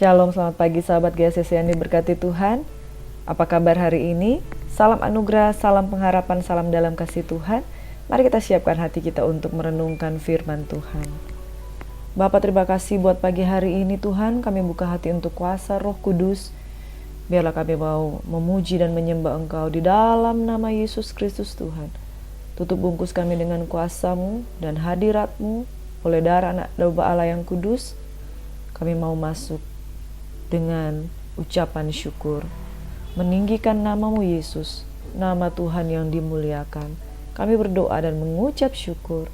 Shalom, selamat pagi sahabat GSCC yang diberkati Tuhan. Apa kabar hari ini? Salam anugerah, salam pengharapan, salam dalam kasih Tuhan. Mari kita siapkan hati kita untuk merenungkan firman Tuhan. Bapa, terima kasih buat pagi hari ini Tuhan. Kami buka hati untuk kuasa Roh Kudus. Biarlah kami mau memuji dan menyembah Engkau di dalam nama Yesus Kristus Tuhan. Tutup bungkus kami dengan kuasa-Mu dan hadirat-Mu oleh darah anak domba Allah yang kudus. Kami mau masuk dengan ucapan syukur, meninggikan nama-Mu Yesus, nama Tuhan yang dimuliakan. Kami berdoa dan mengucap syukur.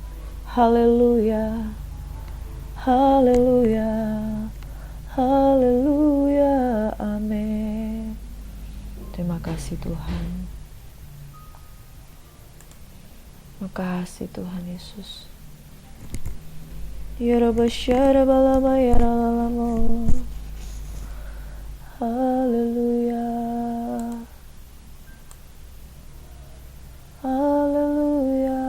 Haleluya, haleluya, haleluya, amin. Terima kasih Tuhan. Terima kasih Tuhan Yesus. Ya Rabba syara balama ya lalamo. Haleluya, haleluya.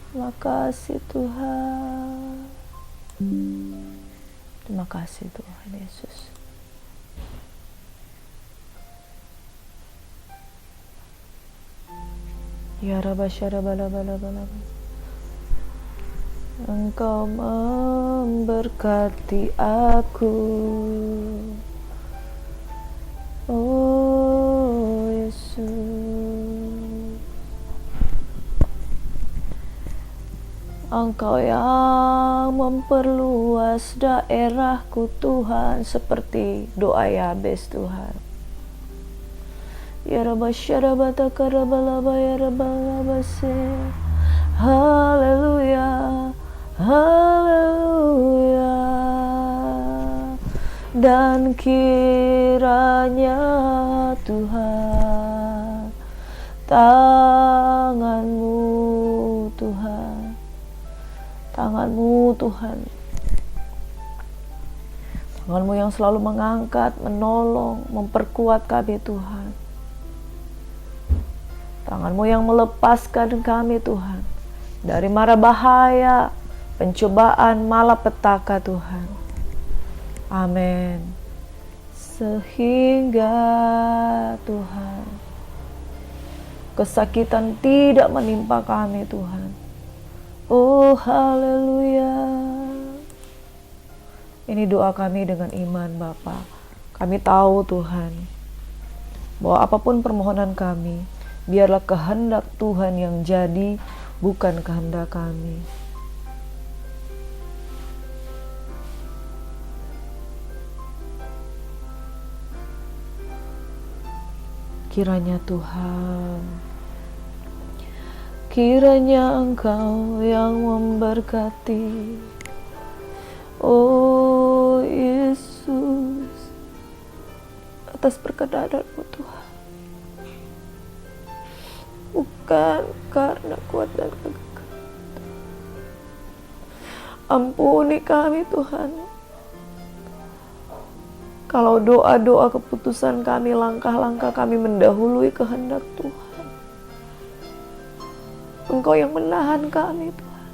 Terima kasih Tuhan. Terima kasih Tuhan Yesus. Ya Rabba syara balabala. Engkau memberkati aku, oh Yesus. Engkau yang memperluas daerahku Tuhan, seperti doa Yabes Tuhan. Ya Rabba syarabata karabalaba ya rabbalabase. Haleluya, haleluya. Dan kiranya Tuhan, tangan-Mu Tuhan, tangan-Mu Tuhan, tangan-Mu yang selalu mengangkat, menolong, memperkuat kami Tuhan. Tangan-Mu yang melepaskan kami Tuhan dari mara bahaya, pencobaan, malapetaka Tuhan. Amin. Sehingga Tuhan, kesakitan tidak menimpa kami Tuhan. Oh haleluya. Ini doa kami dengan iman Bapa. Kami tahu Tuhan, bahwa apapun permohonan kami, biarlah kehendak Tuhan yang jadi, bukan kehendak kami. Kiranya Tuhan, kiranya Engkau yang memberkati, oh Yesus, atas perkenan-Mu Tuhan. Bukan karena kuat dan gagah. Ampuni kami Tuhan, kalau doa-doa keputusan kami, langkah-langkah kami mendahului kehendak Tuhan. Engkau yang menahan kami Tuhan,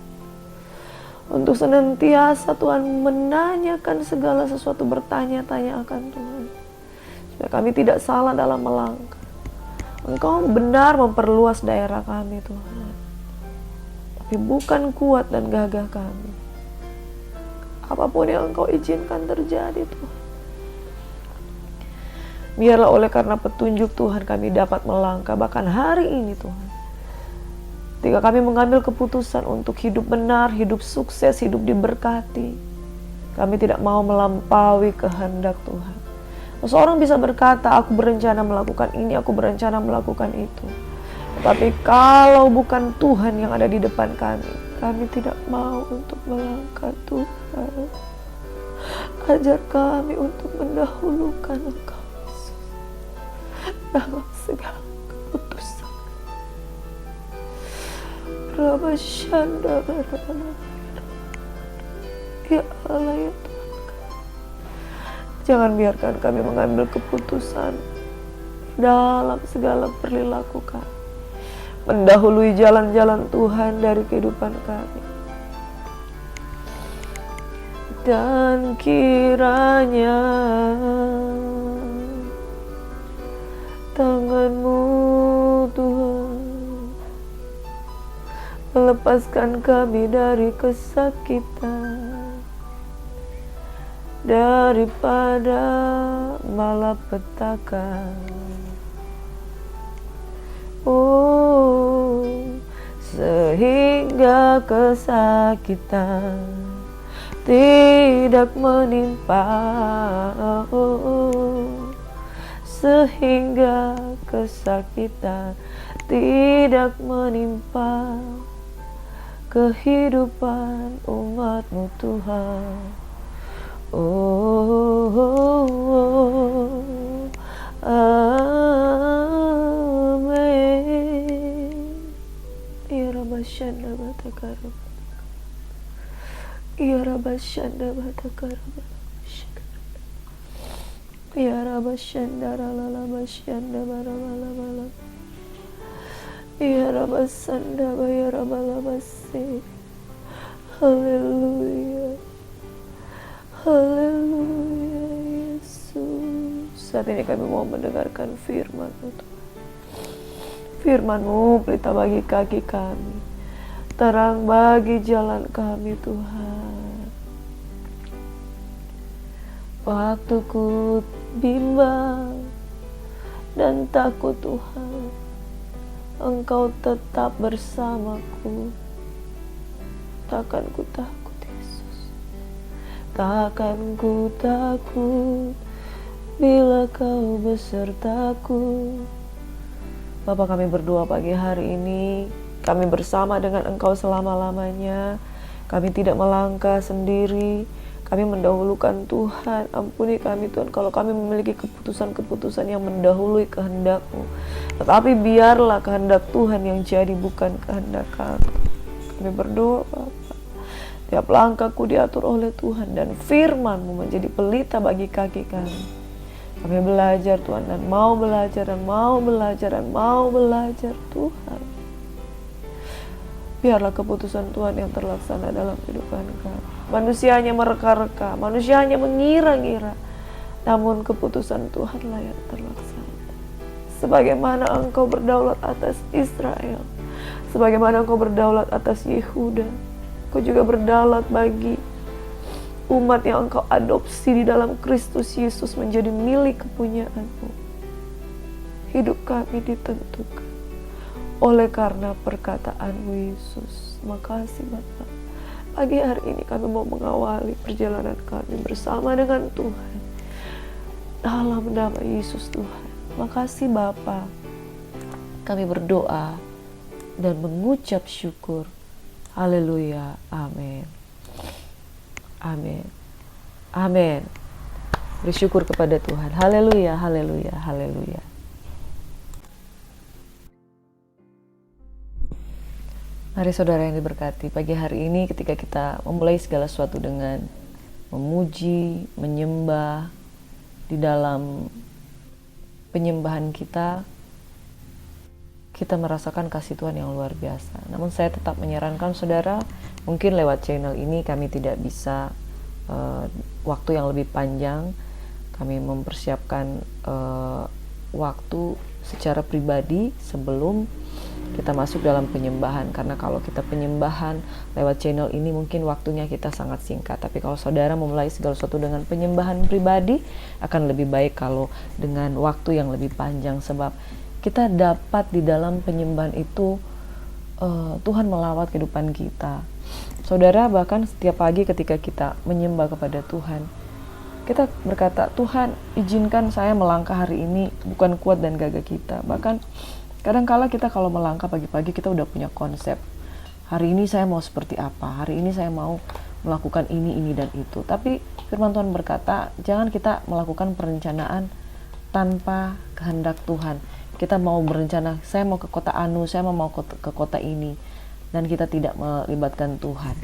untuk senantiasa Tuhan menanyakan segala sesuatu, bertanya-tanya akan Tuhan, supaya kami tidak salah dalam melangkah. Engkau benar memperluas daerah kami Tuhan, tapi bukan kuat dan gagah kami. Apapun yang Engkau izinkan terjadi Tuhan, biarlah oleh karena petunjuk Tuhan kami dapat melangkah. Bahkan hari ini Tuhan, ketika kami mengambil keputusan untuk hidup benar, hidup sukses, hidup diberkati, kami tidak mau melampaui kehendak Tuhan. Seseorang bisa berkata, aku berencana melakukan ini, aku berencana melakukan itu. Tetapi kalau bukan Tuhan yang ada di depan kami tidak mau untuk melangkah Tuhan. Ajar kami untuk mendahulukan Engkau Yesus dalam segala keputusan. Rabba Shanda Barabala. Ya Allah ya Tuhan, jangan biarkan kami mengambil keputusan dalam segala perilaku kami, mendahului jalan-jalan Tuhan dari kehidupan kami. Dan kiranya tangan-Mu Tuhan melepaskan kami dari kesakitan, daripada malapetaka. Sehingga kesakitan tidak menimpa, sehingga kesakitan tidak menimpa kehidupan umat-Mu Tuhan. Amin. Ya Rabashanda Batakarab, Ya Rabashanda Batakarab, Ya Rabashanda Ralalabashanda Barabalabala, Ya Rabasanda Bayarabalabasi. Haleluya, haleluya Yesus. Saat ini kami mau mendengarkan firman-Mu Tuhan. Firman-Mu pelita bagi kaki kami, terang bagi jalan kami Tuhan. Waktu ku bimbang dan takut Tuhan, Engkau tetap bersamaku. Takkan ku takut Yesus, takkan ku takut bila Kau besertaku. Bapa, kami berdoa pagi hari ini, kami bersama dengan Engkau selama-lamanya. Kami tidak melangkah sendiri, kami mendahulukan Tuhan. Ampuni kami Tuhan kalau kami memiliki keputusan-keputusan yang mendahului kehendak-Mu. Tetapi biarlah kehendak Tuhan yang jadi, bukan kehendak kami. Kami berdoa Bapa, tiap langkahku diatur oleh Tuhan dan firman-Mu menjadi pelita bagi kaki kami. Kami belajar Tuhan, dan mau belajar dan mau belajar dan mau belajar Tuhan. Biarlah keputusan Tuhan yang terlaksana dalam kehidupan kami. Manusia hanya mereka-reka, manusia hanya mengira-ngira, namun keputusan Tuhanlah yang terlaksana. Sebagaimana Engkau berdaulat atas Israel, sebagaimana Engkau berdaulat atas Yehuda, Engkau juga berdaulat bagi umat yang Engkau adopsi di dalam Kristus Yesus menjadi milik kepunyaan-Mu. Hidup kami ditentukan oleh karena perkataan-Mu Yesus. Makasih Bapa. Pagi hari ini kami mau mengawali perjalanan kami bersama dengan Tuhan dalam nama Yesus Tuhan. Makasih Bapa. Kami berdoa dan mengucap syukur. Haleluya. Amin. Amin. Amin. Bersyukur kepada Tuhan. Haleluya, haleluya, haleluya. Mari saudara yang diberkati, pagi hari ini ketika kita memulai segala sesuatu dengan memuji, menyembah, di dalam penyembahan kita merasakan kasih Tuhan yang luar biasa. Namun saya tetap menyarankan saudara, mungkin lewat channel ini kami tidak bisa waktu yang lebih panjang. Kami mempersiapkan waktu secara pribadi sebelum kita masuk dalam penyembahan. Karena kalau kita penyembahan lewat channel ini mungkin waktunya kita sangat singkat. Tapi kalau saudara memulai segala sesuatu dengan penyembahan pribadi, akan lebih baik kalau dengan waktu yang lebih panjang. Sebab kita dapat di dalam penyembahan itu Tuhan melawat kehidupan kita. Saudara, bahkan setiap pagi ketika kita menyembah kepada Tuhan, kita berkata, Tuhan izinkan saya melangkah hari ini bukan kuat dan gagah kita. Bahkan kadang-kala kita kalau melangkah pagi-pagi kita udah punya konsep. Hari ini saya mau seperti apa, hari ini saya mau melakukan ini dan itu. Tapi firman Tuhan berkata, jangan kita melakukan perencanaan tanpa kehendak Tuhan. Kita mau berencana, saya mau ke kota Anu, saya mau ke kota ini, dan kita tidak melibatkan Tuhan.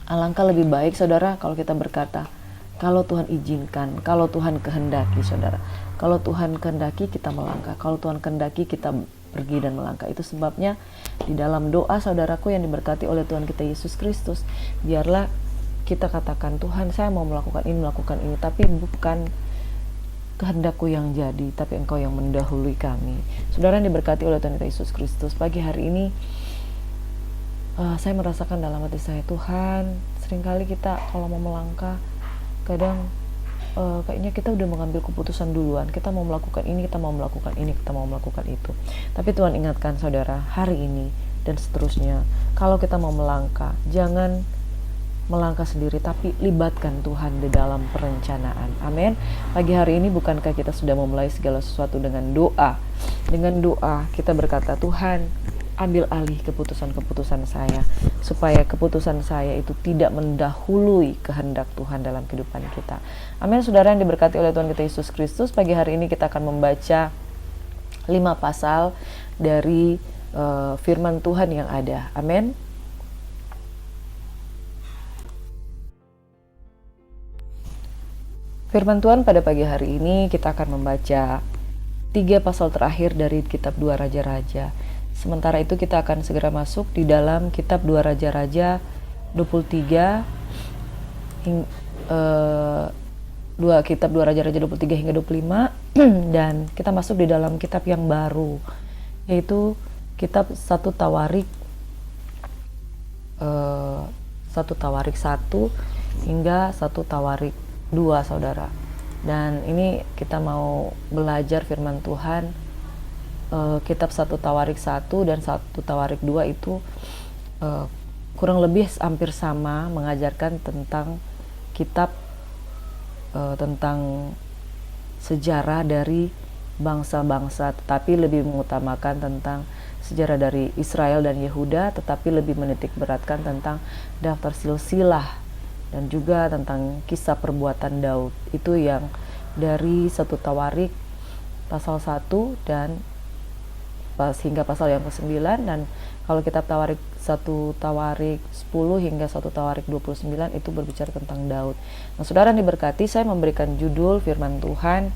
Alangkah lebih baik saudara kalau kita berkata, kalau Tuhan izinkan, kalau Tuhan kehendaki saudara, kalau Tuhan kehendaki kita melangkah, kalau Tuhan kehendaki kita pergi dan melangkah. Itu sebabnya di dalam doa saudaraku yang diberkati oleh Tuhan kita Yesus Kristus, biarlah kita katakan, Tuhan saya mau melakukan ini, tapi bukan kehendakku yang jadi, tapi Engkau yang mendahului kami. Saudara yang diberkati oleh Tuhan kita Yesus Kristus, pagi hari ini saya merasakan dalam hati saya, Tuhan, seringkali kita kalau mau melangkah, kadang kayaknya kita udah mengambil keputusan duluan, kita mau melakukan ini, kita mau melakukan ini, kita mau melakukan itu. Tapi Tuhan ingatkan saudara, hari ini dan seterusnya, kalau kita mau melangkah, jangan melangkah sendiri, tapi libatkan Tuhan di dalam perencanaan. Amin. Pagi hari ini bukankah kita sudah memulai segala sesuatu dengan doa? Dengan doa kita berkata, Tuhan, ambil alih keputusan-keputusan saya, supaya keputusan saya itu tidak mendahului kehendak Tuhan dalam kehidupan kita. Amin. Saudara yang diberkati oleh Tuhan kita Yesus Kristus, pagi hari ini kita akan membaca 5 pasal dari firman Tuhan yang ada. Amin. Firman Tuhan pada pagi hari ini kita akan membaca 3 pasal terakhir dari kitab 2 Raja-Raja. Sementara itu kita akan segera masuk di dalam kitab 2 Raja-Raja 23 kitab 2 Raja-Raja 23 hingga 25 dan kita masuk di dalam kitab yang baru, yaitu kitab 1 Tawarik 1 hingga 1 Tawarik 2, saudara. Dan ini kita mau belajar firman Tuhan, kitab 1 Tawarik 1 dan 1 Tawarik 2 itu kurang lebih hampir sama, mengajarkan tentang kitab tentang sejarah dari bangsa-bangsa, tetapi lebih mengutamakan tentang sejarah dari Israel dan Yehuda, tetapi lebih menitik beratkan tentang daftar silsilah dan juga tentang kisah perbuatan Daud. Itu yang dari 1 Tawarik pasal 1 dan hingga pasal yang ke-9, dan kalau kitab Tawarik 1 Tawarik 10 hingga 1 Tawarik 29 itu berbicara tentang Daud. Nah, saudara diberkati, saya memberikan judul firman Tuhan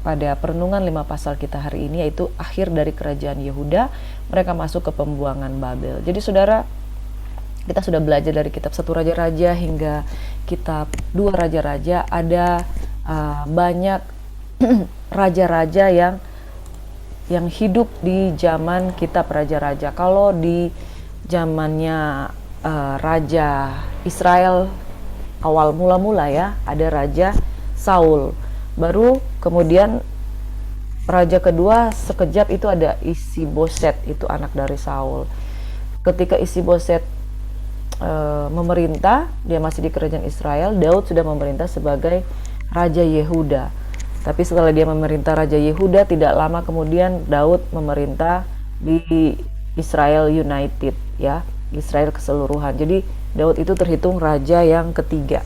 pada perenungan 5 pasal kita hari ini, yaitu akhir dari kerajaan Yehuda, mereka masuk ke pembuangan Babel. Jadi saudara, kita sudah belajar dari kitab 1 Raja-Raja hingga kitab 2 Raja-Raja. Ada banyak raja-raja yang hidup di zaman kitab Raja-Raja. Kalau di zamannya Raja Israel awal mula-mula ya, ada Raja Saul. Baru kemudian raja kedua sekejap itu ada Isiboset, itu anak dari Saul. Ketika Isiboset memerintah, dia masih di kerajaan Israel, Daud sudah memerintah sebagai Raja Yehuda. Tapi setelah dia memerintah Raja Yehuda, tidak lama kemudian Daud memerintah di Israel United, ya, Israel keseluruhan. Jadi Daud itu terhitung raja yang ketiga.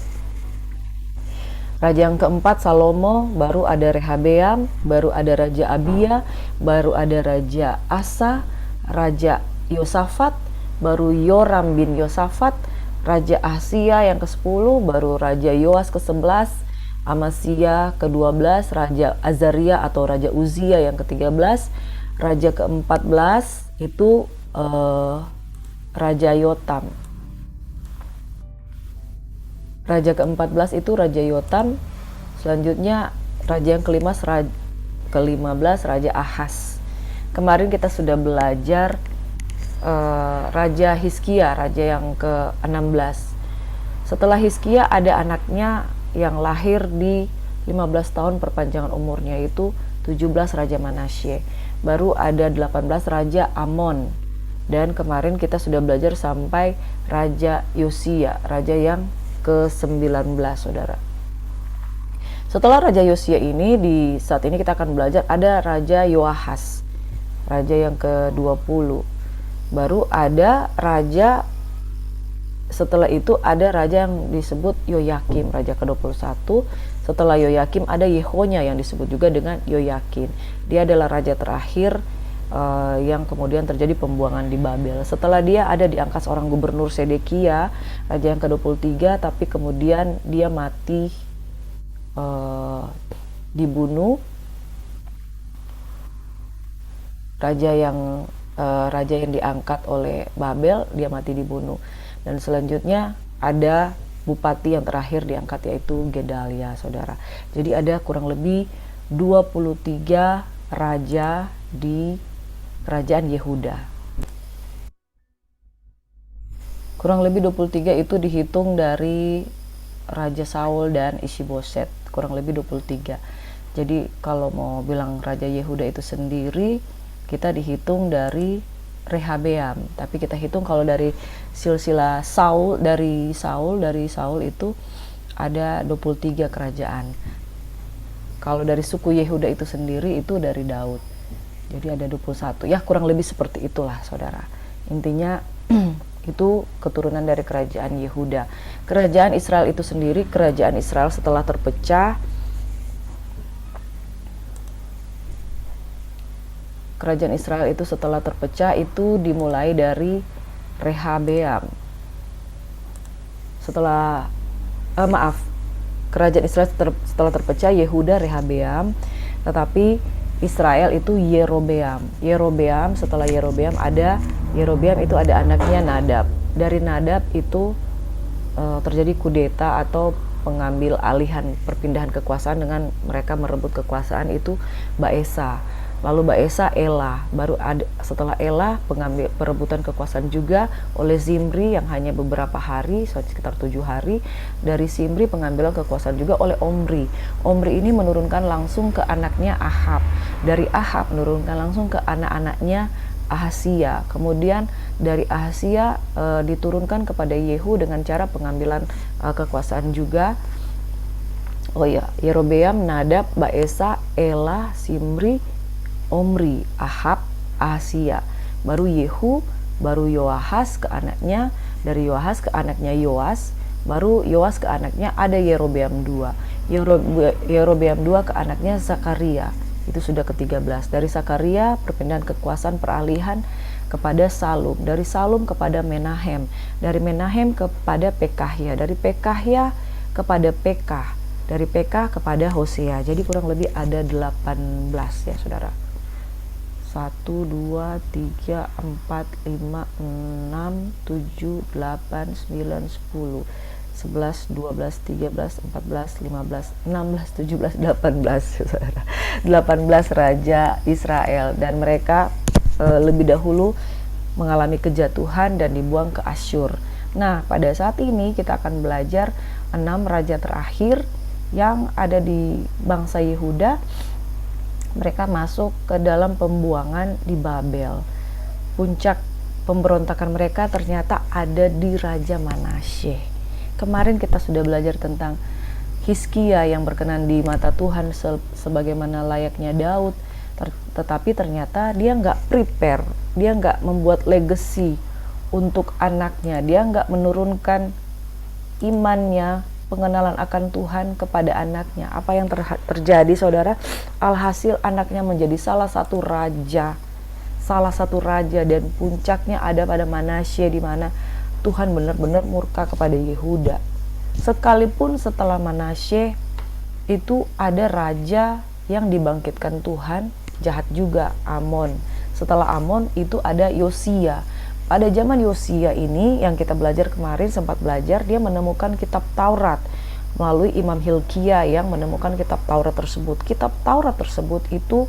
Raja yang keempat Salomo, baru ada Rehabeam, baru ada Raja Abia, baru ada Raja Asa, Raja Yosafat, baru Yoram bin Yosafat, Raja Ahsia yang ke-10, baru Raja Yoas ke-11, Amasya ke-12, Raja Azaria atau Raja Uzia yang ke-13, Raja ke-14 itu Raja Yotam. Raja ke-14 itu Raja Yotam. Selanjutnya raja yang ke-15 Raja Ahaz. Kemarin kita sudah belajar Raja Hizkia, raja yang ke-16. Setelah Hizkia ada anaknya yang lahir di 15 tahun perpanjangan umurnya, yaitu 17 Raja Manasye. Baru ada 18 Raja Amon. Dan kemarin kita sudah belajar sampai Raja Yosia, raja yang ke-19, saudara. Setelah Raja Yosia ini, di saat ini kita akan belajar ada Raja Yoahas, raja yang ke-20. Baru ada raja, setelah itu ada raja yang disebut Yoyakim, raja ke-21. Setelah Yoyakim ada Yehonya yang disebut juga dengan Yoyakin. Dia adalah raja terakhir yang kemudian terjadi pembuangan di Babel. Setelah dia ada diangkat seorang gubernur Sedekia, raja yang ke-23, tapi kemudian dia mati dibunuh. Raja yang diangkat oleh Babel, dia mati dibunuh. Dan selanjutnya ada bupati yang terakhir diangkat yaitu Gedalia, saudara. Jadi ada kurang lebih 23 raja di kerajaan Yehuda. Kurang lebih 23 itu dihitung dari Raja Saul dan Ishiboset, kurang lebih 23. Jadi kalau mau bilang Raja Yehuda itu sendiri, kita dihitung dari Rehabeam. Tapi kita hitung kalau dari silsilah Saul, dari Saul itu ada 23 kerajaan. Kalau dari suku Yehuda itu sendiri itu dari Daud. Jadi ada 21. Ya kurang lebih seperti itulah, saudara. Intinya itu keturunan dari kerajaan Yehuda. Kerajaan Israel itu sendiri, kerajaan Israel setelah terpecah, kerajaan Israel itu setelah terpecah itu dimulai dari Rehabeam. Kerajaan Israel setelah terpecah, Yehuda, Rehabeam, tetapi Israel itu Yerobeam. Setelah Yerobeam itu ada anaknya Nadab. Dari Nadab itu terjadi kudeta atau pengambil alihan, perpindahan kekuasaan dengan mereka merebut kekuasaan itu Baesa. Lalu Baesa Ela, baru ada setelah Ela perebutan kekuasaan juga oleh Zimri yang hanya beberapa hari, sekitar 7 hari. Dari Zimri pengambilan kekuasaan juga oleh Omri. Omri ini menurunkan langsung ke anaknya Ahab. Dari Ahab menurunkan langsung ke anak-anaknya Ahasia. Kemudian dari Ahasia diturunkan kepada Yehu dengan cara pengambilan kekuasaan juga. Yerobeam, Nadab, Baesa, Ela, Zimri, Omri, Ahab, Ahasia, baru Yehu, baru Yoahas ke anaknya, dari Yoahas ke anaknya Yoas, baru Yoas ke anaknya ada Yerobeam 2. Yerobeam 2 ke anaknya Zakaria, itu sudah ke-13. Dari Zakaria perpindahan kekuasaan peralihan kepada Salum, dari Salum kepada Menahem, dari Menahem kepada Pekahya, dari Pekahya kepada Pekah, dari Pekah kepada Hosea. Jadi kurang lebih ada 18 ya, saudara. 1, 2, 3, 4, 5, 6, 7, 8, 9, 10, 11, 12, 13, 14, 15, 16, 17, 18 saudara. 18 raja Israel, dan mereka lebih dahulu mengalami kejatuhan dan dibuang ke Asyur. Nah, pada saat ini kita akan belajar 6 raja terakhir yang ada di bangsa Yehuda. Mereka masuk ke dalam pembuangan di Babel. Puncak pemberontakan mereka ternyata ada di Raja Manasye. Kemarin kita sudah belajar tentang Hizkia yang berkenan di mata Tuhan sebagaimana layaknya Daud, tetapi ternyata dia nggak prepare, dia nggak membuat legacy untuk anaknya, dia nggak menurunkan imannya, pengenalan akan Tuhan kepada anaknya. Apa yang terjadi, saudara? Alhasil anaknya menjadi salah satu raja, dan puncaknya ada pada Manasye, di mana Tuhan benar-benar murka kepada Yehuda. Sekalipun setelah Manasye itu ada raja yang dibangkitkan Tuhan, jahat juga, Amon. Setelah Amon itu ada Yosia. Pada zaman Yosia ini yang kita belajar kemarin, sempat belajar, dia menemukan kitab Taurat melalui Imam Hilkia yang menemukan kitab Taurat tersebut. Kitab Taurat tersebut itu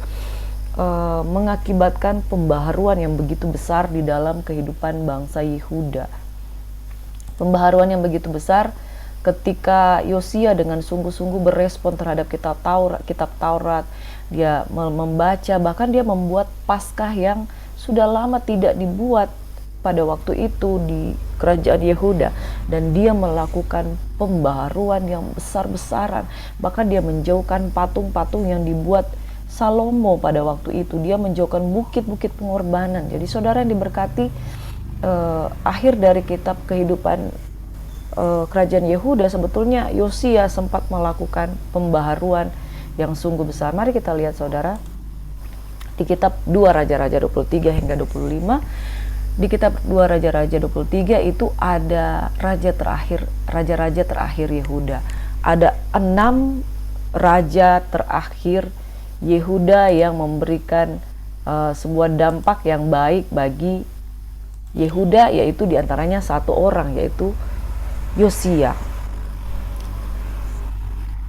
mengakibatkan pembaharuan yang begitu besar di dalam kehidupan bangsa Yehuda. Pembaharuan yang begitu besar ketika Yosia dengan sungguh-sungguh berespon terhadap kitab Taurat. Dia membaca, bahkan dia membuat Paskah yang sudah lama tidak dibuat pada waktu itu di kerajaan Yehuda, dan dia melakukan pembaharuan yang besar-besaran. Bahkan dia menjauhkan patung-patung yang dibuat Salomo pada waktu itu. Dia menjauhkan bukit-bukit pengorbanan. Jadi saudara yang diberkati, akhir dari kitab kehidupan kerajaan Yehuda, sebetulnya Yosia sempat melakukan pembaharuan yang sungguh besar. Mari kita lihat, saudara, di kitab 2 Raja-Raja 23 hingga 25. Di kitab 2 Raja-Raja 23 itu ada raja-raja terakhir Yehuda. Ada 6 raja terakhir Yehuda yang memberikan sebuah dampak yang baik bagi Yehuda, yaitu diantaranya satu orang, yaitu Yosia.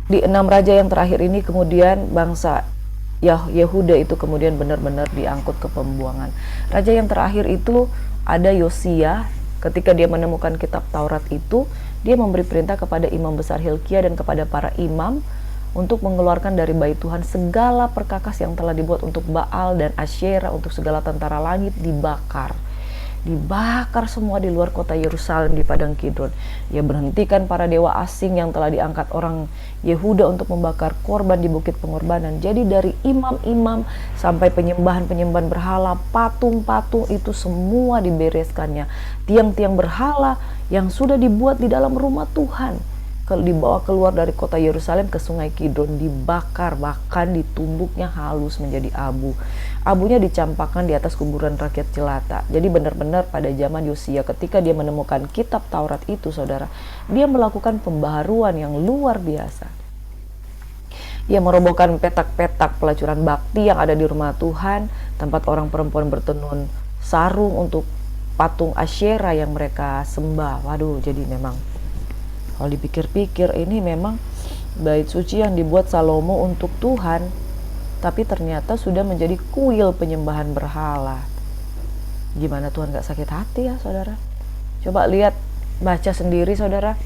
Di 6 raja yang terakhir ini kemudian bangsa Yehuda itu kemudian benar-benar diangkut ke pembuangan. Raja yang terakhir itu ada Yosia. Ketika dia menemukan kitab Taurat itu, dia memberi perintah kepada imam besar Hilkia dan kepada para imam untuk mengeluarkan dari bait Tuhan segala perkakas yang telah dibuat untuk Baal dan Asyera, untuk segala tentara langit dibakar. Dibakar semua di luar kota Yerusalem di padang Kidron. Ia berhentikan para dewa asing yang telah diangkat orang Yehuda untuk membakar korban di bukit pengorbanan. Jadi dari imam-imam sampai penyembahan-penyembahan berhala, patung-patung itu semua dibereskannya. Tiang-tiang berhala yang sudah dibuat di dalam rumah Tuhan dibawa keluar dari kota Yerusalem ke sungai Kidron, dibakar, bahkan ditumbuknya halus menjadi abu. Abunya dicampakkan di atas kuburan rakyat jelata. Jadi benar-benar pada zaman Yosia ketika dia menemukan kitab Taurat itu, saudara, dia melakukan pembaharuan yang luar biasa. Ia merobohkan petak-petak pelacuran bakti yang ada di rumah Tuhan, tempat orang perempuan bertenun sarung untuk patung Asyera yang mereka sembah. Waduh, jadi memang kalau dipikir-pikir ini memang bait suci yang dibuat Salomo untuk Tuhan, tapi ternyata sudah menjadi kuil penyembahan berhala. Gimana Tuhan gak sakit hati ya, saudara? Coba lihat, baca sendiri, saudara,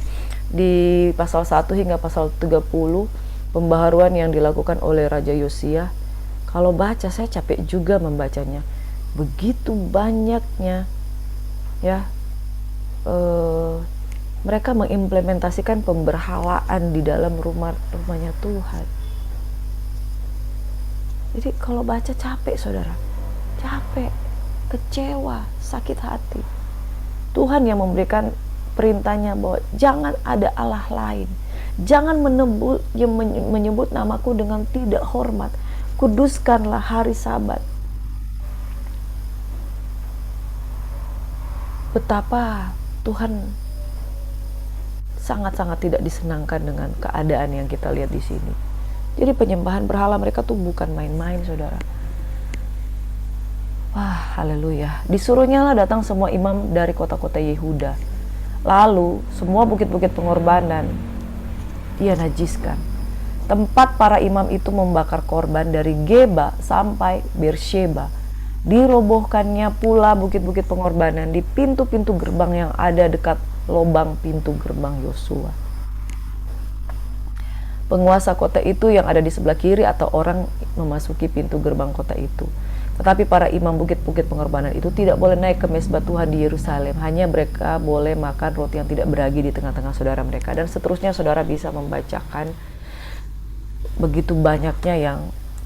di pasal 1 hingga pasal 30, pembaharuan yang dilakukan oleh Raja Yosia. Kalau baca, saya capek juga membacanya. Begitu banyaknya ya mereka mengimplementasikan pemberhalaan di dalam rumahnya Tuhan. Jadi kalau baca capek, saudara, capek, kecewa, sakit hati. Tuhan yang memberikan perintahnya bahwa jangan ada Allah lain, jangan menyebut namaku dengan tidak hormat, kuduskanlah hari Sabat. Betapa Tuhan sangat-sangat tidak disenangkan dengan keadaan yang kita lihat di sini. Jadi penyembahan berhala mereka tuh bukan main-main, saudara. Wah, haleluya. Disuruhnya lah datang semua imam dari kota-kota Yehuda. Lalu semua bukit-bukit pengorbanan ia najiskan. Tempat para imam itu membakar korban dari Geba sampai Beersheba. Dirobohkannya pula bukit-bukit pengorbanan di pintu-pintu gerbang yang ada dekat lobang pintu gerbang Yosua. Penguasa kota itu yang ada di sebelah kiri atau orang memasuki pintu gerbang kota itu. Tetapi para imam bukit-bukit pengorbanan itu tidak boleh naik ke mezbah Tuhan di Yerusalem. Hanya mereka boleh makan roti yang tidak beragi di tengah-tengah saudara mereka. Dan seterusnya saudara bisa membacakan begitu banyaknya yang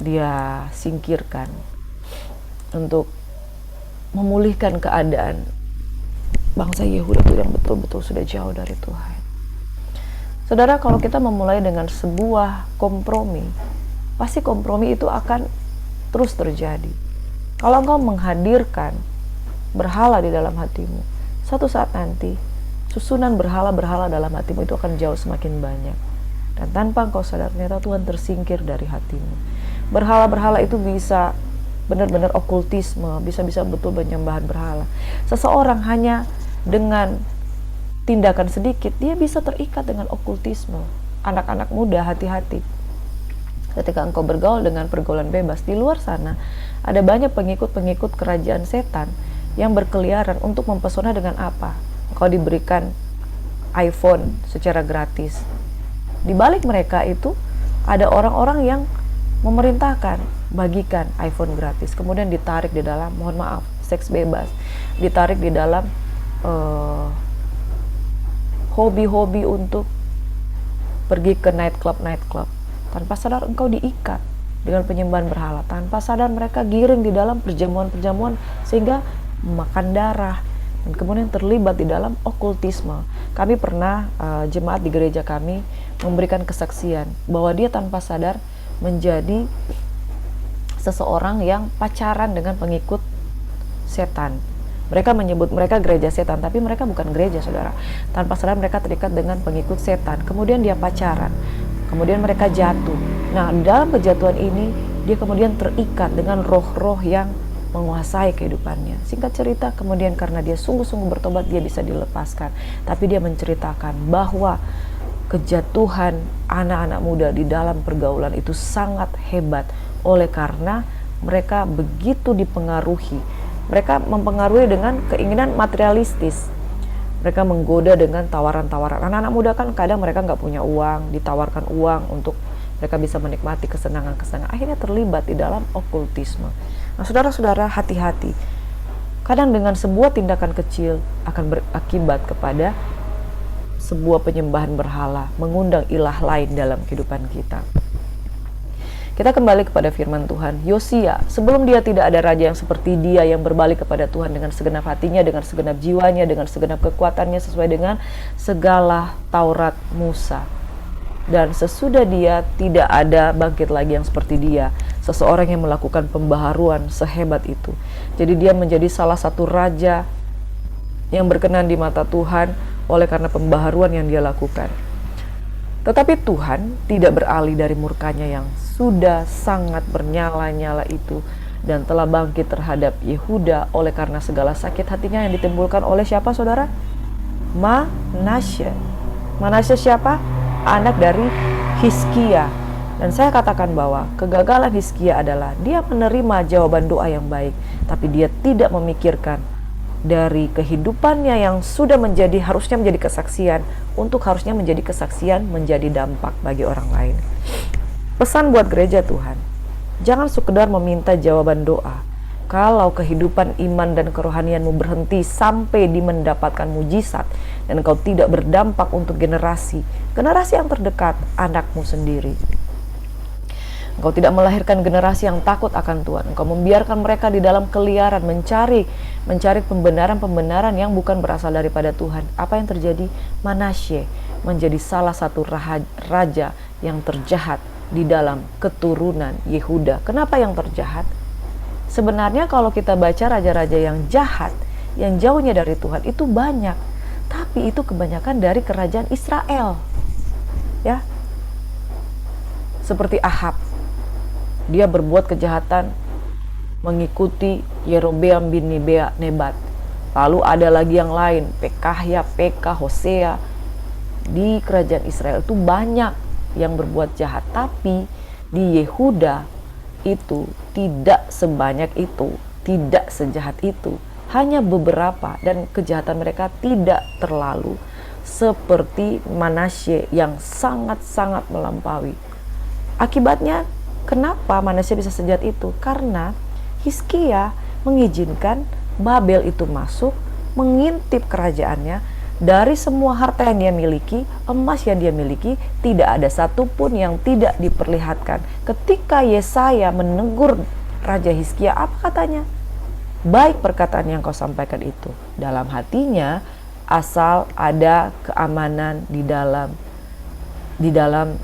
dia singkirkan untuk memulihkan keadaan bangsa Yehuda itu yang betul-betul sudah jauh dari Tuhan. Saudara, kalau kita memulai dengan sebuah kompromi, pasti kompromi itu akan terus terjadi. Kalau engkau menghadirkan berhala di dalam hatimu, satu saat nanti susunan berhala-berhala dalam hatimu itu akan jauh semakin banyak. Dan tanpa engkau sadar, ternyata Tuhan tersingkir dari hatimu. Berhala-berhala itu bisa benar-benar okultisme, bisa-bisa betul penyembahan berhala. Seseorang hanya dengan tindakan sedikit, dia bisa terikat dengan okultisme. Anak-anak muda, hati-hati. Ketika engkau bergaul dengan pergaulan bebas, di luar sana ada banyak pengikut-pengikut kerajaan setan yang berkeliaran untuk mempesona dengan apa? Engkau diberikan iPhone secara gratis. Di balik mereka itu ada orang-orang yang memerintahkan bagikan iPhone gratis, kemudian ditarik di dalam, mohon maaf, seks bebas, ditarik di dalam hobi-hobi untuk pergi ke nightclub. Tanpa sadar engkau diikat dengan penyembahan berhala. Tanpa sadar mereka giring di dalam perjamuan-perjamuan sehingga makan darah dan kemudian terlibat di dalam okultisme. Kami pernah jemaat di gereja kami memberikan kesaksian bahwa dia tanpa sadar menjadi seseorang yang pacaran dengan pengikut setan. Mereka menyebut mereka gereja setan, tapi mereka bukan gereja, saudara. Tanpa sadar mereka terikat dengan pengikut setan. Kemudian dia pacaran, kemudian mereka jatuh. Nah, dalam kejatuhan ini, dia kemudian terikat dengan roh-roh yang menguasai kehidupannya. Singkat cerita, kemudian karena dia sungguh-sungguh bertobat, dia bisa dilepaskan. Tapi dia menceritakan bahwa kejatuhan anak-anak muda di dalam pergaulan itu sangat hebat, oleh karena mereka begitu dipengaruhi. Mereka mempengaruhi dengan keinginan materialistis. Mereka menggoda dengan tawaran-tawaran. Anak-anak muda kan kadang mereka nggak punya uang, ditawarkan uang untuk mereka bisa menikmati kesenangan-kesenangan. Akhirnya terlibat di dalam okultisme. Nah, saudara-saudara, hati-hati. Kadang dengan sebuah tindakan kecil akan berakibat kepada sebuah penyembahan berhala, mengundang ilah lain dalam kehidupan kita. Kita kembali kepada firman Tuhan. Yosia, sebelum dia tidak ada raja yang seperti dia, yang berbalik kepada Tuhan dengan segenap hatinya, dengan segenap jiwanya, dengan segenap kekuatannya, sesuai dengan segala Taurat Musa. Dan sesudah dia tidak ada bangkit lagi yang seperti dia, seseorang yang melakukan pembaharuan sehebat itu. Jadi dia menjadi salah satu raja yang berkenan di mata Tuhan oleh karena pembaharuan yang dia lakukan. Tetapi Tuhan tidak beralih dari murkanya yang sudah sangat bernyala-nyala itu dan telah bangkit terhadap Yehuda oleh karena segala sakit hatinya yang ditimbulkan oleh siapa, saudara? Manasye. Manasye siapa? Anak dari Hizkia. Dan saya katakan bahwa kegagalan Hizkia adalah dia menerima jawaban doa yang baik, tapi dia tidak memikirkan dari kehidupannya yang sudah harusnya menjadi kesaksian, untuk harusnya menjadi kesaksian, menjadi dampak bagi orang lain. Pesan buat gereja Tuhan, jangan sekedar meminta jawaban doa. Kalau kehidupan iman dan kerohanianmu berhenti sampai di mendapatkan mujizat dan engkau tidak berdampak untuk generasi yang terdekat, anakmu sendiri. Engkau tidak melahirkan generasi yang takut akan Tuhan. Engkau membiarkan mereka di dalam keliaran mencari pembenaran-pembenaran yang bukan berasal daripada Tuhan. Apa yang terjadi? Manasye menjadi salah satu raja yang terjahat di dalam keturunan Yehuda. Kenapa yang terjahat? Sebenarnya kalau kita baca raja-raja yang jahat, yang jauhnya dari Tuhan itu banyak. Tapi itu kebanyakan dari kerajaan Israel. Ya. Seperti Ahab. Dia berbuat kejahatan mengikuti Yerobeam bin Nebat. Lalu ada lagi yang lain, Pekahya, Hosea. Di kerajaan Israel itu banyak yang berbuat jahat, tapi di Yehuda itu tidak sebanyak itu, tidak sejahat itu. Hanya beberapa, dan kejahatan mereka tidak terlalu seperti Manasye yang sangat-sangat melampaui. Akibatnya, kenapa Manasye bisa sejahat itu? Karena Hizkia mengizinkan Babel itu masuk, mengintip kerajaannya. Dari semua harta yang dia miliki, emas yang dia miliki, tidak ada satupun yang tidak diperlihatkan. Ketika Yesaya menegur Raja Hizkia, apa katanya? Baik perkataan yang kau sampaikan itu. Dalam hatinya, asal ada keamanan di dalam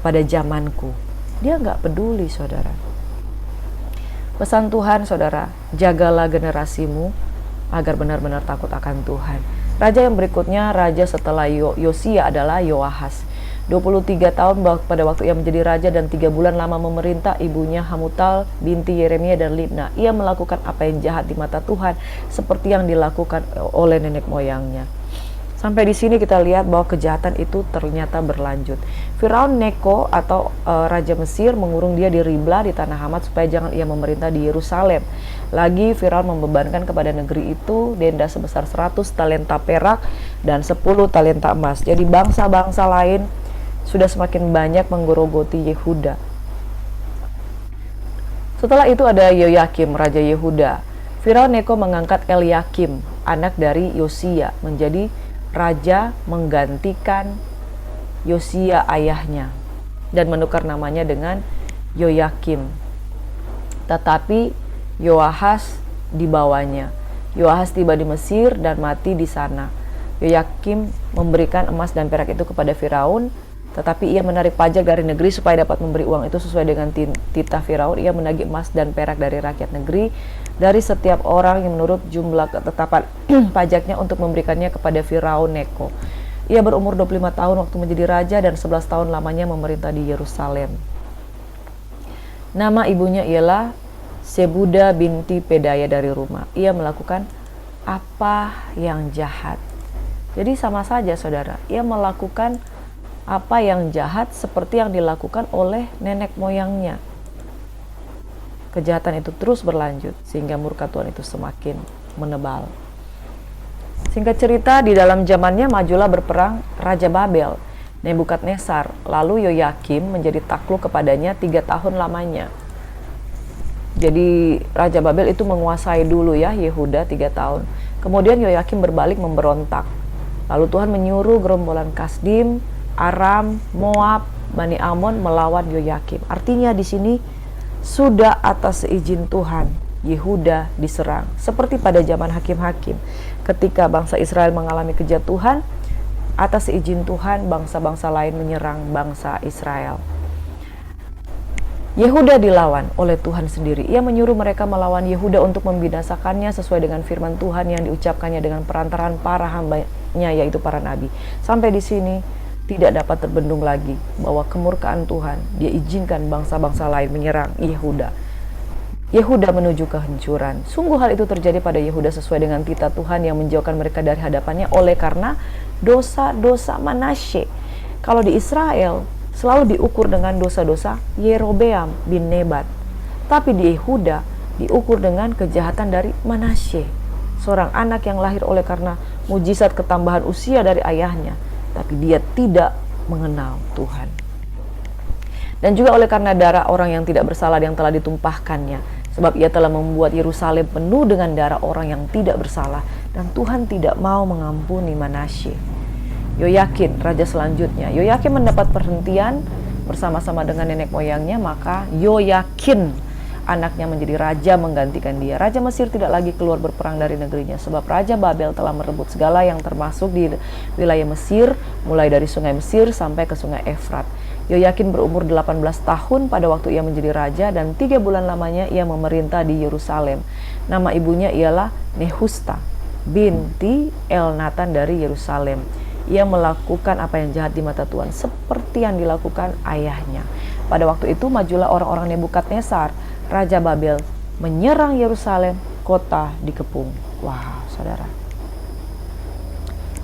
pada zamanku. Dia nggak peduli, saudara. Pesan Tuhan, saudara, jagalah generasimu agar benar-benar takut akan Tuhan. Raja yang berikutnya, raja setelah Yosia adalah Yoahas. 23 tahun pada waktu ia menjadi raja dan 3 bulan lama memerintah, ibunya Hamutal binti Yeremia dan Libna. Ia melakukan apa yang jahat di mata Tuhan seperti yang dilakukan oleh nenek moyangnya. Sampai di sini kita lihat bahwa kejahatan itu ternyata berlanjut. Firaun Neko atau Raja Mesir mengurung dia di Riblah di tanah Hamat supaya jangan ia memerintah di Yerusalem. Lagi Firaun membebankan kepada negeri itu denda sebesar 100 talenta perak dan 10 talenta emas. Jadi bangsa-bangsa lain sudah semakin banyak menggerogoti Yehuda. Setelah itu ada Yoyakim, Raja Yehuda. Firaun Neko mengangkat Eliakim, anak dari Yosia, menjadi raja menggantikan Yosia ayahnya dan menukar namanya dengan Yoyakim. Tetapi Yoahas dibawanya. Yoahas tiba di Mesir dan mati di sana. Yoyakim memberikan emas dan perak itu kepada Firaun, tetapi ia menarik pajak dari negeri supaya dapat memberi uang itu sesuai dengan titah Firaun. Ia menagih emas dan perak dari rakyat negeri, dari setiap orang yang menurut jumlah ketetapan pajaknya untuk memberikannya kepada Firaun Neko. Ia berumur 25 tahun waktu menjadi raja dan 11 tahun lamanya memerintah di Yerusalem. Nama ibunya ialah Sebuda binti Pedaya dari rumah. Ia melakukan apa yang jahat. Jadi sama saja, saudara. Ia melakukan apa yang jahat seperti yang dilakukan oleh nenek moyangnya. Kejahatan itu terus berlanjut sehingga murka Tuhan itu semakin menebal. Singkat cerita, di dalam zamannya majulah berperang Raja Babel, Nebukadnezar. Lalu Yoyakim menjadi takluk kepadanya 3 tahun lamanya. Jadi Raja Babel itu menguasai dulu ya Yehuda 3 tahun. Kemudian Yoyakim berbalik memberontak. Lalu Tuhan menyuruh gerombolan Kasdim, Aram, Moab, Bani Amon melawan Yoyakim. Artinya di sini sudah atas izin Tuhan Yehuda diserang. Seperti pada zaman hakim-hakim, ketika bangsa Israel mengalami kejatuhan, atas izin Tuhan bangsa-bangsa lain menyerang bangsa Israel. Yehuda dilawan oleh Tuhan sendiri. Ia menyuruh mereka melawan Yehuda untuk membinasakannya sesuai dengan firman Tuhan yang diucapkannya dengan perantaraan para hambanya, yaitu para nabi. Sampai di sini tidak dapat terbendung lagi bahwa kemurkaan Tuhan, Dia izinkan bangsa-bangsa lain menyerang Yehuda. Yehuda menuju kehancuran. Sungguh hal itu terjadi pada Yehuda sesuai dengan titah Tuhan yang menjauhkan mereka dari hadapannya oleh karena dosa-dosa Manasye. Kalau di Israel selalu diukur dengan dosa-dosa Yerobeam bin Nebat. Tapi di Yehuda diukur dengan kejahatan dari Manasye, seorang anak yang lahir oleh karena mujizat ketambahan usia dari ayahnya, tapi dia tidak mengenal Tuhan. Dan juga oleh karena darah orang yang tidak bersalah yang telah ditumpahkannya, sebab ia telah membuat Yerusalem penuh dengan darah orang yang tidak bersalah, dan Tuhan tidak mau mengampuni Manasye. Yoyakin, raja selanjutnya. Yoyakin mendapat perhentian bersama-sama dengan nenek moyangnya, maka Yoyakin, anaknya menjadi raja menggantikan dia. Raja Mesir tidak lagi keluar berperang dari negerinya, sebab Raja Babel telah merebut segala yang termasuk di wilayah Mesir, mulai dari sungai Mesir sampai ke sungai Efrat. Yoyakin berumur 18 tahun pada waktu ia menjadi raja, dan 3 bulan lamanya ia memerintah di Yerusalem. Nama ibunya ialah Nehusta binti Elnatan dari Yerusalem. Ia melakukan apa yang jahat di mata Tuhan seperti yang dilakukan ayahnya. Pada waktu itu majulah orang-orang Nebukadnezar, Raja Babel, menyerang Yerusalem, kota dikepung. Wah, saudara,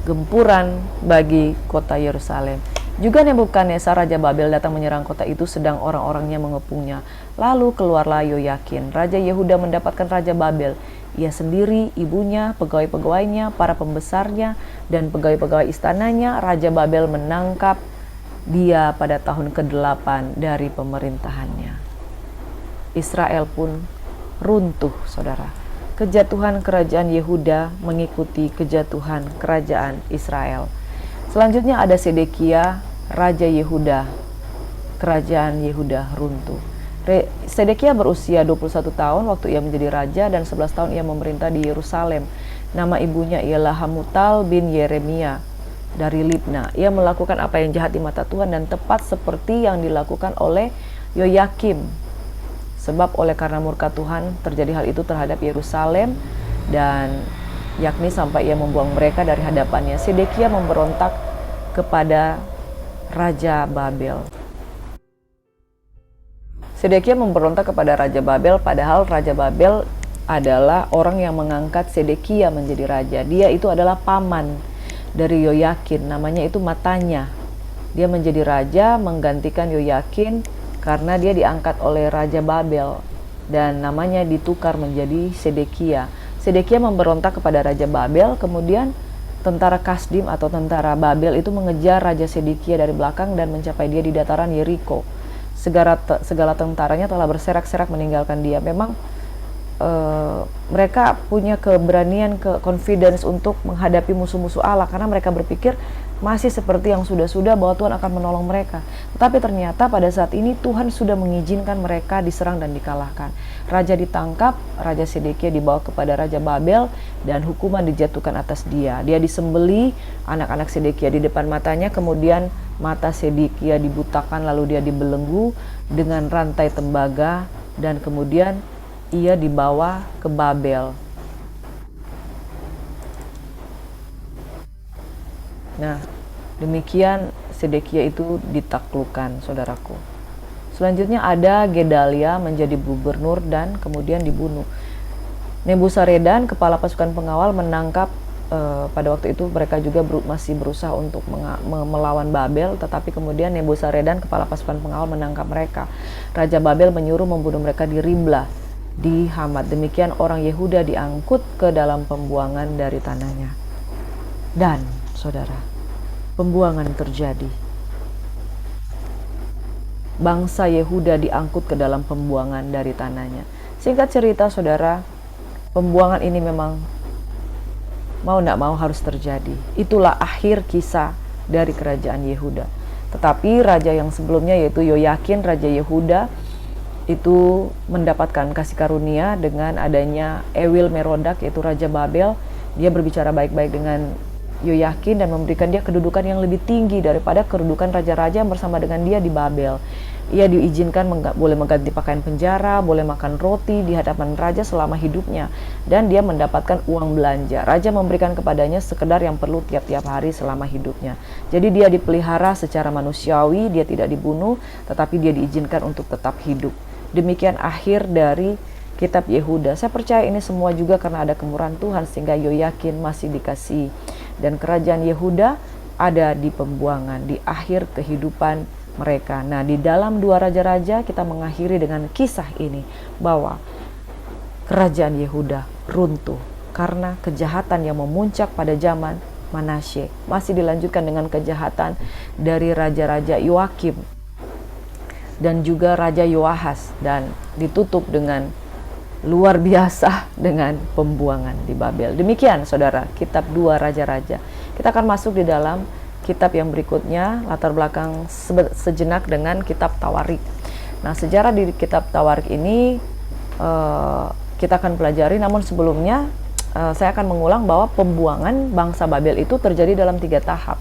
gempuran bagi kota Yerusalem. Juga Nebukadnezar, Raja Babel, datang menyerang kota itu sedang orang-orangnya mengepungnya. Lalu keluarlah Yoyakin, Raja Yehuda, mendapatkan Raja Babel. Ia sendiri, ibunya, pegawai-pegawainya, para pembesarnya, dan pegawai-pegawai istananya. Raja Babel menangkap dia pada tahun ke-8 dari pemerintahannya. Israel pun runtuh, saudara. Kejatuhan kerajaan Yehuda mengikuti kejatuhan kerajaan Israel. Selanjutnya ada Sedekia, Raja Yehuda. Kerajaan Yehuda runtuh. Sedekia berusia 21 tahun waktu ia menjadi raja, dan 11 tahun ia memerintah di Yerusalem. Nama ibunya ialah Hamutal bin Yeremia dari Libna. Ia melakukan apa yang jahat di mata Tuhan dan tepat seperti yang dilakukan oleh Yoyakim. Sebab oleh karena murka Tuhan terjadi hal itu terhadap Yerusalem, dan yakni sampai ia membuang mereka dari hadapannya. Sedekia memberontak kepada Raja Babel. Sedekia memberontak kepada Raja Babel, padahal Raja Babel adalah orang yang mengangkat Sedekia menjadi raja. Dia itu adalah paman dari Yoyakin, namanya itu Matanya. Dia menjadi raja menggantikan Yoyakin karena dia diangkat oleh Raja Babel dan namanya ditukar menjadi Sedekia. Sedekia memberontak kepada Raja Babel, kemudian tentara Kasdim atau tentara Babel itu mengejar Raja Sedekia dari belakang dan mencapai dia di dataran Yeriko. Segala tentaranya telah berserak-serak meninggalkan dia. Memang mereka punya keberanian, confidence untuk menghadapi musuh-musuh Allah, karena mereka berpikir masih seperti yang sudah-sudah bahwa Tuhan akan menolong mereka. Tetapi ternyata pada saat ini Tuhan sudah mengizinkan mereka diserang dan dikalahkan. Raja ditangkap, Raja Sedekia dibawa kepada Raja Babel dan hukuman dijatuhkan atas dia. Dia disembeli, anak-anak Sedekia di depan matanya, kemudian mata Sedekia dibutakan, lalu dia dibelenggu dengan rantai tembaga, dan kemudian ia dibawa ke Babel. Nah, demikian Sedekia itu ditaklukkan, saudaraku. Selanjutnya ada Gedalia menjadi gubernur dan kemudian dibunuh. Nebuzaradan, kepala pasukan pengawal, menangkap pada waktu itu mereka juga masih berusaha untuk melawan Babel, tetapi kemudian Nebuzaradan, kepala pasukan pengawal, menangkap mereka. Raja Babel menyuruh membunuh mereka di Riblah, di Hamat. Demikian orang Yehuda diangkut ke dalam pembuangan dari tanahnya. Dan saudara, pembuangan terjadi. Bangsa Yehuda diangkut ke dalam pembuangan dari tanahnya. Singkat cerita saudara, pembuangan ini memang mau tidak mau harus terjadi. Itulah akhir kisah dari kerajaan Yehuda. Tetapi raja yang sebelumnya, yaitu Yoyakin, Raja Yehuda, itu mendapatkan kasih karunia dengan adanya Ewil Merodak, yaitu Raja Babel. Dia berbicara baik-baik dengan Yoyakin dan memberikan dia kedudukan yang lebih tinggi daripada kedudukan raja-raja bersama dengan dia di Babel. Ia diizinkan boleh mengganti pakaian penjara, boleh makan roti di hadapan raja selama hidupnya, dan dia mendapatkan uang belanja. Raja memberikan kepadanya sekedar yang perlu tiap-tiap hari selama hidupnya. Jadi dia dipelihara secara manusiawi, dia tidak dibunuh, tetapi dia diizinkan untuk tetap hidup. Demikian akhir dari kitab Yehuda. Saya percaya ini semua juga karena ada kemurahan Tuhan sehingga Yoyakin masih dikasihi. Dan kerajaan Yehuda ada di pembuangan, di akhir kehidupan mereka. Nah, di dalam 2 Raja-Raja kita mengakhiri dengan kisah ini bahwa kerajaan Yehuda runtuh karena kejahatan yang memuncak pada zaman Manasye. Masih dilanjutkan dengan kejahatan dari Raja-Raja Yoakim dan juga Raja Yoahas, dan ditutup dengan luar biasa dengan pembuangan di Babel. Demikian saudara, kitab 2 Raja-Raja. Kita akan masuk di dalam kitab yang berikutnya, latar belakang sejenak dengan kitab Tawarik. Nah, sejarah di kitab Tawarik ini kita akan pelajari, namun sebelumnya saya akan mengulang bahwa pembuangan bangsa Babel itu terjadi dalam 3 tahap.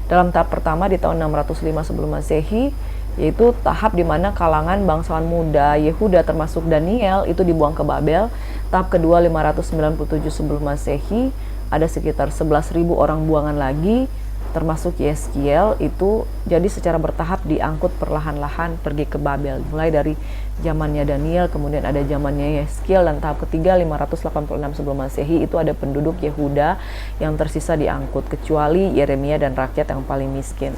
Dalam tahap pertama di tahun 605 sebelum Masehi, yaitu tahap di mana kalangan bangsawan muda Yehuda termasuk Daniel itu dibuang ke Babel. Tahap kedua 597 sebelum Masehi, ada sekitar 11.000 orang buangan lagi, termasuk Yeskiel, itu jadi secara bertahap diangkut perlahan-lahan pergi ke Babel. Mulai dari zamannya Daniel, kemudian ada zamannya Yeskiel, dan tahap ketiga 586 sebelum Masehi itu ada penduduk Yehuda yang tersisa diangkut, kecuali Yeremia dan rakyat yang paling miskin.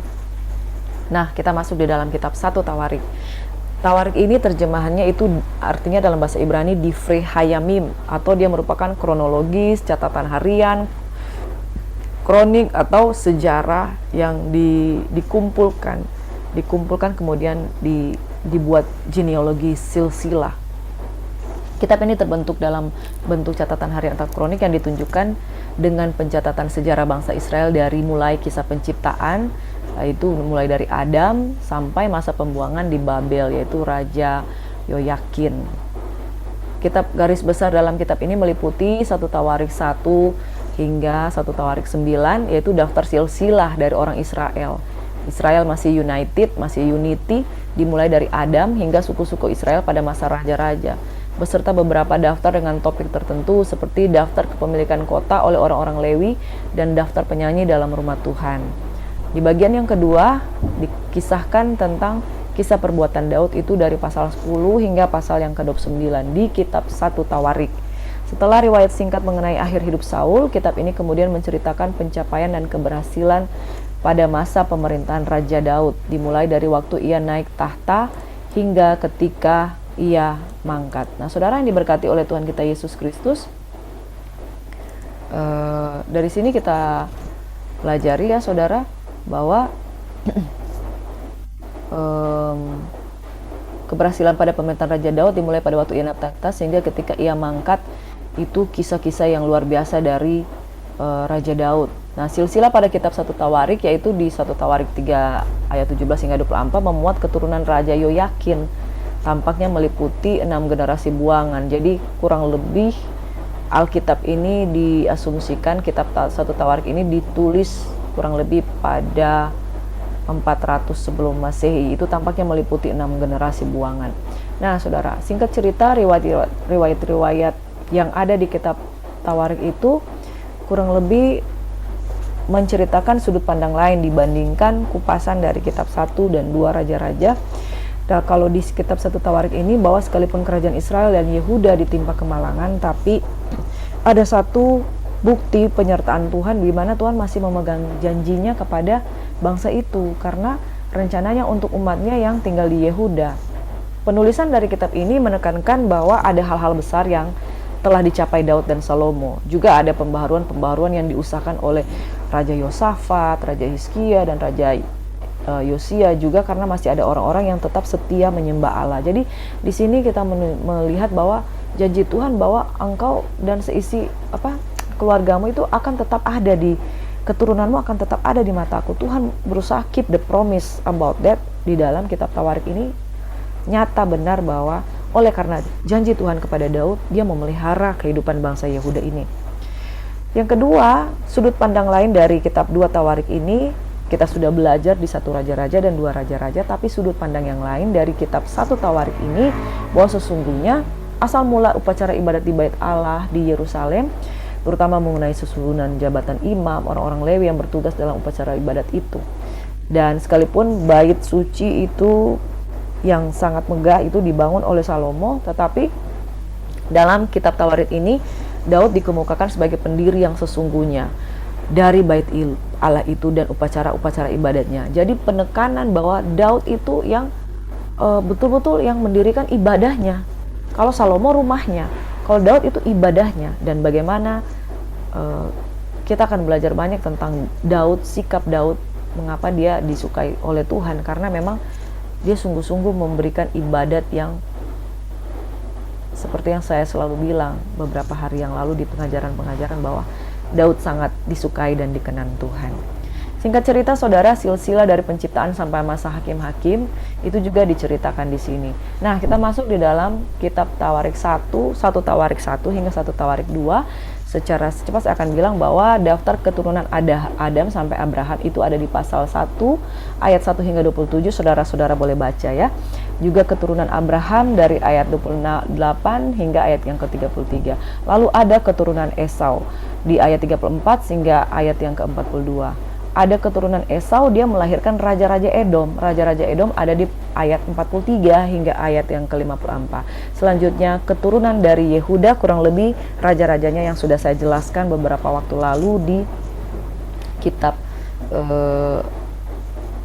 Nah, kita masuk di dalam kitab 1 Tawarik. Tawarik ini terjemahannya itu artinya dalam bahasa Ibrani Divrei Hayamim, atau dia merupakan kronologis, catatan harian, kronik atau sejarah yang dikumpulkan kemudian dibuat genealogi silsilah. Kitab ini terbentuk dalam bentuk catatan harian atau kronik yang ditunjukkan dengan pencatatan sejarah bangsa Israel dari mulai kisah penciptaan, yaitu mulai dari Adam sampai masa pembuangan di Babel, yaitu Raja Yoyakin. Kitab garis besar dalam kitab ini meliputi 1 Tawarik 1 hingga 1 Tawarik 9, yaitu daftar silsilah dari orang Israel. Israel masih united, masih unity, dimulai dari Adam hingga suku-suku Israel pada masa raja-raja, beserta beberapa daftar dengan topik tertentu seperti daftar kepemilikan kota oleh orang-orang Lewi dan daftar penyanyi dalam rumah Tuhan. Di bagian yang kedua dikisahkan tentang kisah perbuatan Daud, itu dari pasal 10 hingga pasal yang ke-29 di kitab 1 Tawarik. Setelah riwayat singkat mengenai akhir hidup Saul, kitab ini kemudian menceritakan pencapaian dan keberhasilan pada masa pemerintahan Raja Daud, dimulai dari waktu ia naik tahta hingga ketika ia mangkat. Nah, saudara yang diberkati oleh Tuhan kita Yesus Kristus, dari sini kita pelajari ya saudara, bahwa keberhasilan pada pemerintahan Raja Daud dimulai pada waktu ia naik tahta sehingga ketika ia mangkat, itu kisah-kisah yang luar biasa dari Raja Daud. Nah, silsilah pada kitab 1 Tawarik, yaitu di 1 Tawarik 3 ayat 17 hingga 24, memuat keturunan Raja Yoyakin. Tampaknya meliputi 6 generasi buangan. Jadi kurang lebih Alkitab ini diasumsikan, kitab 1 Tawarik ini ditulis kurang lebih pada 400 sebelum Masehi. Itu tampaknya meliputi 6 generasi buangan. Nah, saudara, singkat cerita, riwayat-riwayat yang ada di kitab Tawarik itu kurang lebih menceritakan sudut pandang lain dibandingkan kupasan dari kitab 1 dan 2 Raja-Raja. Nah, kalau di kitab 1 Tawarik ini, bahwa sekalipun kerajaan Israel dan Yehuda ditimpa kemalangan, tapi ada satu bukti penyertaan Tuhan di mana Tuhan masih memegang janjinya kepada bangsa itu karena rencananya untuk umatnya yang tinggal di Yehuda. Penulisan dari kitab ini menekankan bahwa ada hal-hal besar yang telah dicapai Daud dan Salomo. Juga ada pembaharuan-pembaharuan yang diusahakan oleh Raja Yosafat, Raja Hizkia, dan Raja Yosia juga karena masih ada orang-orang yang tetap setia menyembah Allah. Jadi di sini kita melihat bahwa janji Tuhan bahwa engkau dan seisi keluargamu itu akan tetap ada keturunanmu akan tetap ada di mataku. Tuhan berusaha keep the promise about that di dalam kitab Tawarik ini. Nyata benar bahwa oleh karena janji Tuhan kepada Daud, dia memelihara kehidupan bangsa Yehuda ini. Yang kedua, sudut pandang lain dari kitab 2 Tawarik ini, kita sudah belajar di 1 Raja-Raja dan 2 Raja-Raja, tapi sudut pandang yang lain dari kitab 1 Tawarik ini, bahwa sesungguhnya asal mula upacara ibadat di Bait Allah di Yerusalem, terutama mengenai susunan jabatan imam, orang-orang Lewi yang bertugas dalam upacara ibadat itu. Dan sekalipun bait suci itu yang sangat megah itu dibangun oleh Salomo, tetapi dalam kitab Tawarik ini Daud dikemukakan sebagai pendiri yang sesungguhnya dari bait Allah itu dan upacara-upacara ibadatnya. Jadi penekanan bahwa Daud itu yang betul-betul yang mendirikan ibadahnya. Kalau Salomo rumahnya, kalau Daud itu ibadahnya. Dan bagaimana kita akan belajar banyak tentang Daud, sikap Daud, mengapa dia disukai oleh Tuhan, karena memang dia sungguh-sungguh memberikan ibadat yang seperti yang saya selalu bilang beberapa hari yang lalu di pengajaran-pengajaran bahwa Daud sangat disukai dan dikenan Tuhan. Singkat cerita saudara, silsilah dari penciptaan sampai masa hakim-hakim itu juga diceritakan di sini. Nah, kita masuk di dalam kitab Tawarik 1 Tawarik 1 hingga 1 Tawarik 2. Secara cepat saya akan bilang bahwa daftar keturunan Adam sampai Abraham itu ada di pasal 1 ayat 1 hingga 27. Saudara-saudara boleh baca ya. Juga keturunan Abraham dari ayat 28 hingga ayat yang ke-33. Lalu ada keturunan Esau di ayat 34 hingga ayat yang ke-42. Ada keturunan Esau, dia melahirkan Raja-Raja Edom. Raja-Raja Edom ada di ayat 43 hingga ayat yang ke-54. Selanjutnya keturunan dari Yehuda, kurang lebih raja-rajanya yang sudah saya jelaskan beberapa waktu lalu di kitab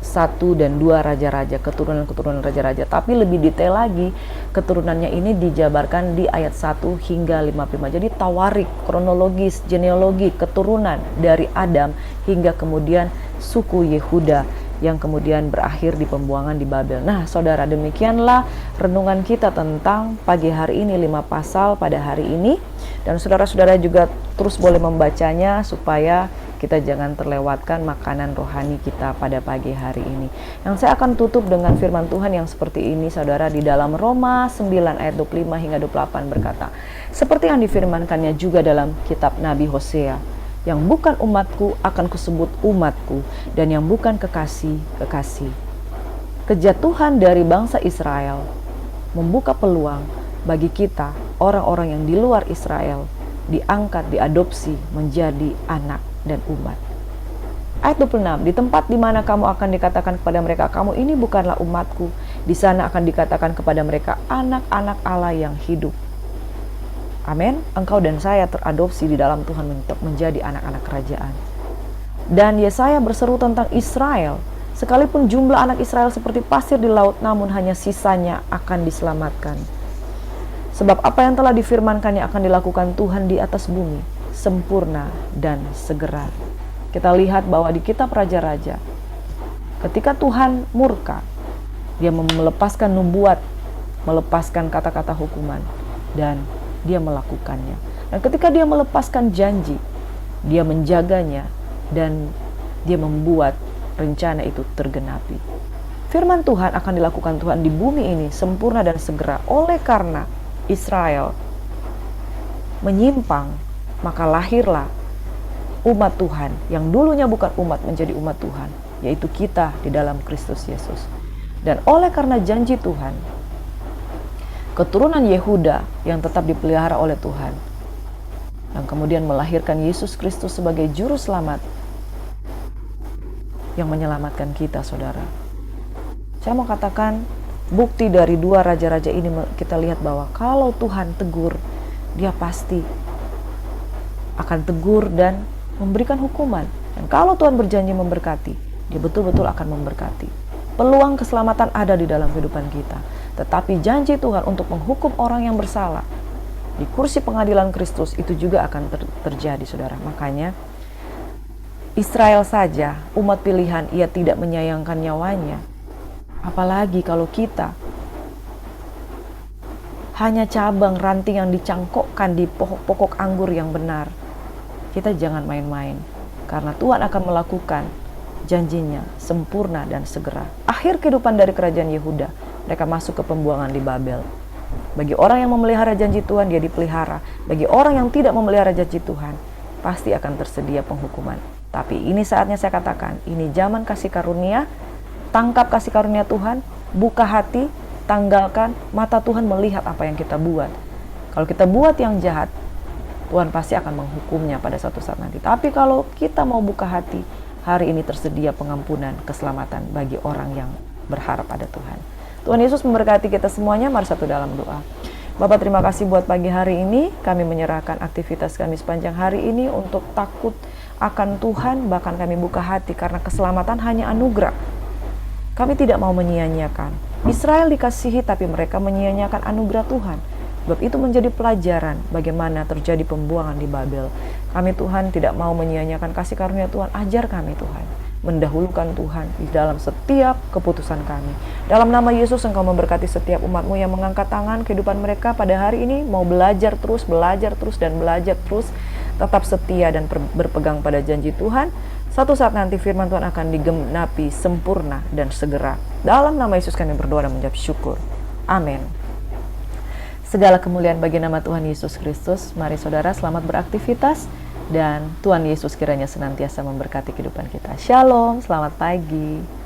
1 dan 2 Raja-Raja, keturunan-keturunan Raja-Raja. Tapi lebih detail lagi, keturunannya ini dijabarkan di ayat 1 hingga 55. Jadi tawarik, kronologis, genealogi, keturunan dari Adam hingga kemudian suku Yehuda yang kemudian berakhir di pembuangan di Babel. Nah, saudara, demikianlah renungan kita tentang pagi hari ini 5 pasal pada hari ini. Dan saudara-saudara juga terus boleh membacanya supaya kita jangan terlewatkan makanan rohani kita pada pagi hari ini. Yang saya akan tutup dengan firman Tuhan yang seperti ini, saudara, di dalam Roma 9 ayat 25 hingga 28 berkata, seperti yang difirmankannya juga dalam kitab Nabi Hosea, yang bukan umatku akan kusebut umatku, dan yang bukan kekasih, kekasih. Kejatuhan dari bangsa Israel membuka peluang bagi kita, orang-orang yang di luar Israel, diangkat, diadopsi menjadi anak dan umat. Ayat 26, di tempat di mana kamu akan dikatakan kepada mereka, kamu ini bukanlah umatku, di sana akan dikatakan kepada mereka, anak-anak Allah yang hidup. Amin. Engkau dan saya teradopsi di dalam Tuhan untuk menjadi anak-anak kerajaan. Dan Yesaya berseru tentang Israel, sekalipun jumlah anak Israel seperti pasir di laut, namun hanya sisanya akan diselamatkan. Sebab apa yang telah difirmankannya akan dilakukan Tuhan di atas bumi, sempurna dan segera. Kita lihat bahwa di kitab Raja-Raja, ketika Tuhan murka, dia melepaskan nubuat, melepaskan kata-kata hukuman, dan dia melakukannya. Dan ketika dia melepaskan janji, dia menjaganya, dan dia membuat rencana itu tergenapi. Firman Tuhan akan dilakukan Tuhan di bumi ini sempurna dan segera. Oleh karena Israel menyimpang, maka lahirlah umat Tuhan yang dulunya bukan umat menjadi umat Tuhan, yaitu kita di dalam Kristus Yesus. Dan oleh karena janji Tuhan, keturunan Yehuda yang tetap dipelihara oleh Tuhan, yang kemudian melahirkan Yesus Kristus sebagai juru selamat yang menyelamatkan kita, saudara. Saya mau katakan, bukti dari 2 raja-raja ini kita lihat bahwa kalau Tuhan tegur, dia pasti akan tegur dan memberikan hukuman. Dan kalau Tuhan berjanji memberkati, Dia betul-betul akan memberkati. Peluang keselamatan ada di dalam kehidupan kita. Tetapi janji Tuhan untuk menghukum orang yang bersalah di kursi pengadilan Kristus itu juga akan terjadi, saudara. Makanya Israel saja, umat pilihan, ia tidak menyayangkan nyawanya. Apalagi kalau kita hanya cabang ranting yang dicangkokkan di pokok anggur yang benar. Kita jangan main-main, karena Tuhan akan melakukan janjinya sempurna dan segera. Akhir kehidupan dari kerajaan Yehuda, mereka masuk ke pembuangan di Babel. Bagi orang yang memelihara janji Tuhan, dia dipelihara. Bagi orang yang tidak memelihara janji Tuhan, pasti akan tersedia penghukuman. Tapi ini saatnya saya katakan, ini zaman kasih karunia. Tangkap kasih karunia Tuhan, buka hati, tanggalkan, mata Tuhan melihat apa yang kita buat. Kalau kita buat yang jahat, Tuhan pasti akan menghukumnya pada suatu saat nanti. Tapi kalau kita mau buka hati, hari ini tersedia pengampunan, keselamatan bagi orang yang berharap pada Tuhan. Tuhan Yesus memberkati kita semuanya. Mari satu dalam doa. Bapak, terima kasih buat pagi hari ini. Kami menyerahkan aktivitas kami sepanjang hari ini untuk takut akan Tuhan. Bahkan kami buka hati karena keselamatan hanya anugerah. Kami tidak mau menyia-nyiakan. Israel dikasihi tapi mereka menyia-nyiakan anugerah Tuhan. Sebab itu menjadi pelajaran bagaimana terjadi pembuangan di Babel. Kami Tuhan tidak mau menyia-nyiakan kasih karunia Tuhan. Ajar kami Tuhan, mendahulukan Tuhan di dalam setiap keputusan kami. Dalam nama Yesus, Engkau memberkati setiap umat-Mu yang mengangkat tangan kehidupan mereka pada hari ini. Mau belajar terus, dan belajar terus. Tetap setia dan berpegang pada janji Tuhan. Suatu saat nanti firman Tuhan akan digenapi sempurna dan segera. Dalam nama Yesus kami berdoa dan mengucap syukur. Amin. Segala kemuliaan bagi nama Tuhan Yesus Kristus. Mari saudara selamat beraktivitas dan Tuhan Yesus kiranya senantiasa memberkati kehidupan kita. Shalom, selamat pagi.